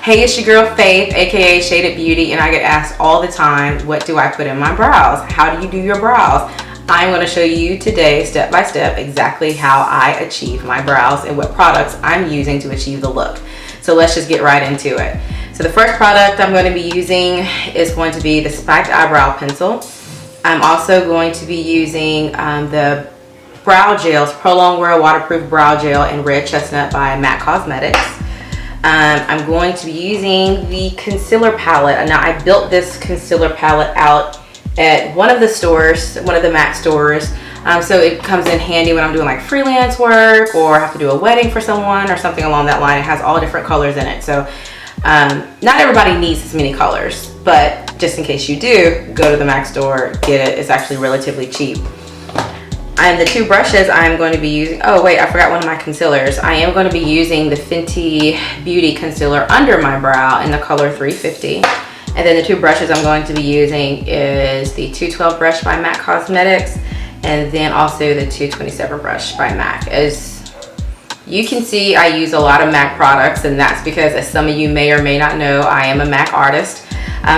Hey, it's your girl Faith, aka Shaded Beauty, and I get asked all the time, what do I put in my brows? How do you do your brows? I'm going to show you today, step by step, exactly how I achieve my brows and what products I'm using to achieve the look. So let's just get right into it. So the first product I'm going to be using is going to be the Spiked Eyebrow Pencil. I'm also going to be using the brow gels, Prolongwear Waterproof Brow Gel in Red Chestnut by MAC Cosmetics. I'm going to be using the concealer palette. Now I built this concealer palette out at one of the stores, one of the MAC stores. So it comes in handy when I'm doing like freelance work or have to do a wedding for someone or something along that line. It has all different colors in it. So not everybody needs as many colors, but just in case you do, go to the MAC store, get it. It's actually relatively cheap. And the two brushes I'm going to be using, oh wait, I forgot one of my concealers. I am going to be using the Fenty Beauty Concealer under my brow in the color 350. And then the two brushes I'm going to be using is the 212 brush by MAC Cosmetics and then also the 227 brush by MAC. As you can see, I use a lot of MAC products, and that's because, as some of you may or may not know, I am a MAC artist.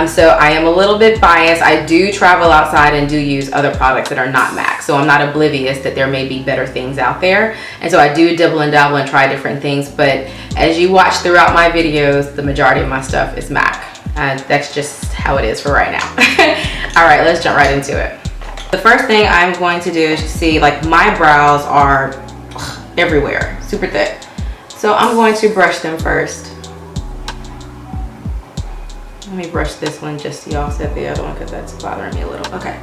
So I am a little bit biased. I do travel outside and do use other products that are not MAC. So I'm not oblivious that there may be better things out there. And so I do dibble and dabble and try different things. But as you watch throughout my videos, the majority of my stuff is MAC. That's just how it is for right now. All right, let's jump right into it. The first thing I'm going to do is see, like, my brows are everywhere, super thick. So I'm going to brush them first. Let me brush this one just to offset the other one because that's bothering me a little. Okay,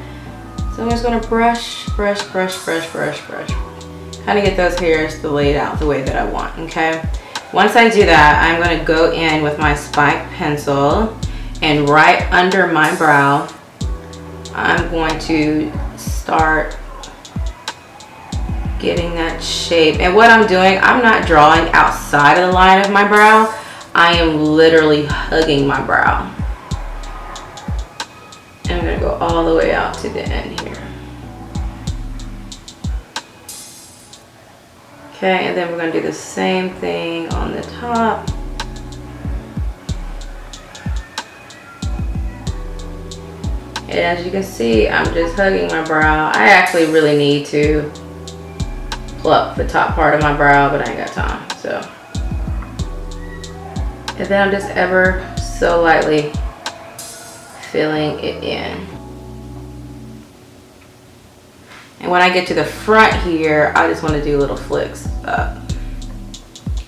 so I'm just gonna brush. Kind of get those hairs laid out the way that I want, okay? Once I do that, I'm gonna go in with my spike pencil and right under my brow, I'm going to start getting that shape. And what I'm doing, I'm not drawing outside of the line of my brow. I am literally hugging my brow. I'm gonna go all the way out to the end here. Okay, and then we're gonna do the same thing on the top. And as you can see, I'm just hugging my brow. I actually really need to pluck the top part of my brow, but I ain't got time, so. And then I'm just ever so lightly filling it in. And when I get to the front here, I just want to do little flicks up.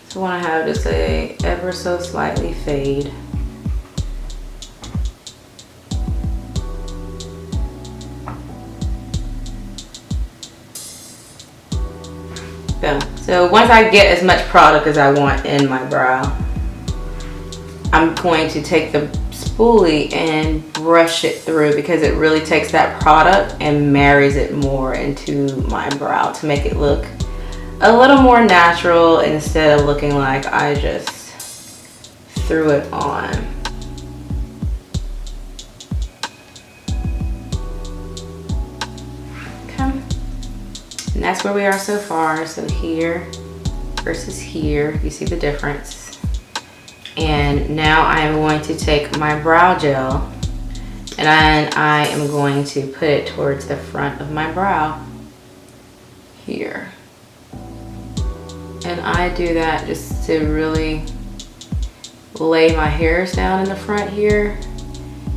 So I want to have just a ever so slightly fade. Boom. So once I get as much product as I want in my brow, I'm going to take the spoolie and brush it through because it really takes that product and marries it more into my brow to make it look a little more natural instead of looking like I just threw it on. Okay. And that's where we are so far. So here versus here, you see the difference. And now I am going to take my brow gel and I am going to put it towards the front of my brow here. And I do that just to really lay my hairs down in the front here.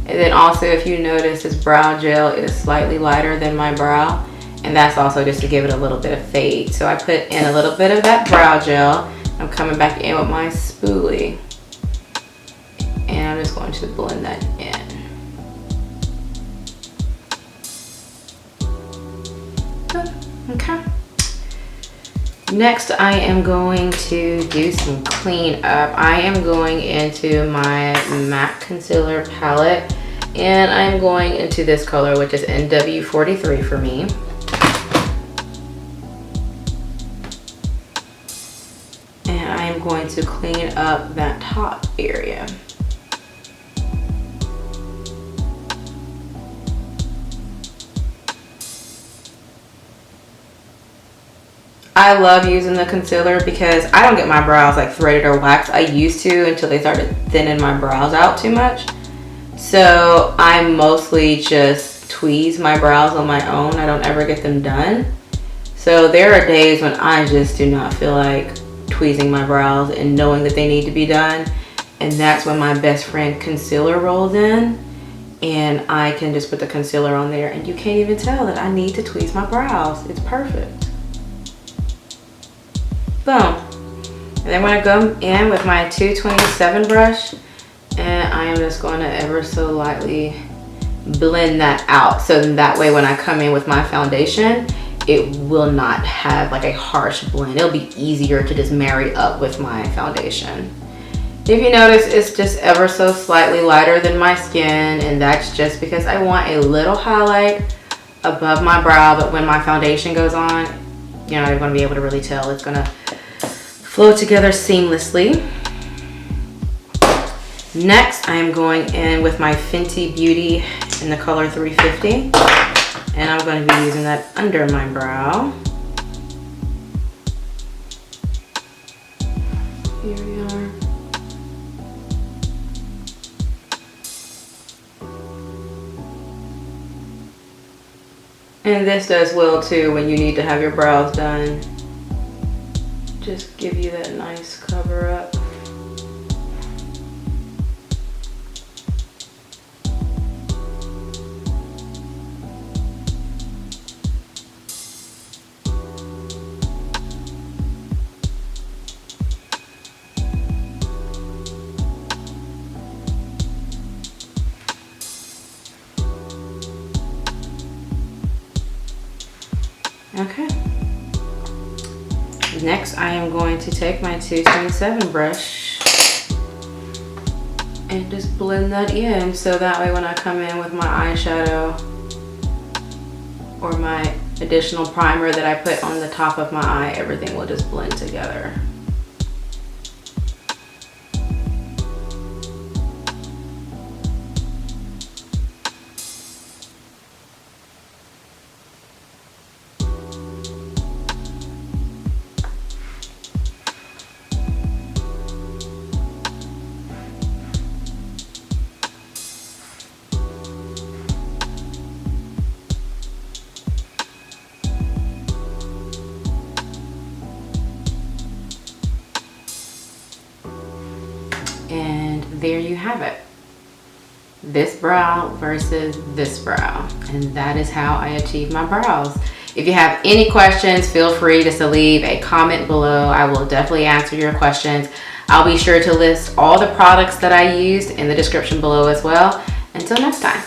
And then also, if you notice, this brow gel is slightly lighter than my brow. And that's also just to give it a little bit of fade. So I put in a little bit of that brow gel. I'm coming back in with my spoolie. And I'm just going to blend that in. Okay. Next, I am going to do some cleanup. I am going into my MAC concealer palette, and I'm going into this color, which is NW43 for me. And I am going to clean up that top area. I love using the concealer because I don't get my brows like threaded or waxed. I used to until they started thinning my brows out too much. So I mostly just tweeze my brows on my own. I don't ever get them done. So there are days when I just do not feel like tweezing my brows and knowing that they need to be done. And that's when my best friend concealer rolls in, and I can just put the concealer on there and you can't even tell that I need to tweeze my brows. It's perfect. Boom. And then I'm going to go in with my 227 brush, and I am just going to ever so lightly blend that out. So that way when I come in with my foundation, it will not have like a harsh blend. It'll be easier to just marry up with my foundation. If you notice, it's just ever so slightly lighter than my skin, and that's just because I want a little highlight above my brow, but when my foundation goes on, you're not going to be able to really tell. It's going to flow together seamlessly. Next, I am going in with my Fenty Beauty in the color 350, and I'm going to be using that under my brow. Here we are. And this does well too when you need to have your brows done. Just give you that nice cover up. Okay. Next, I am going to take my 227 brush and just blend that in, so that way when I come in with my eyeshadow or my additional primer that I put on the top of my eye, everything will just blend together. And there you have it. This brow versus this brow. And that is how I achieve my brows. If you have any questions, feel free just to leave a comment below. I will definitely answer your questions. I'll be sure to list all the products that I used in the description below as well. Until next time.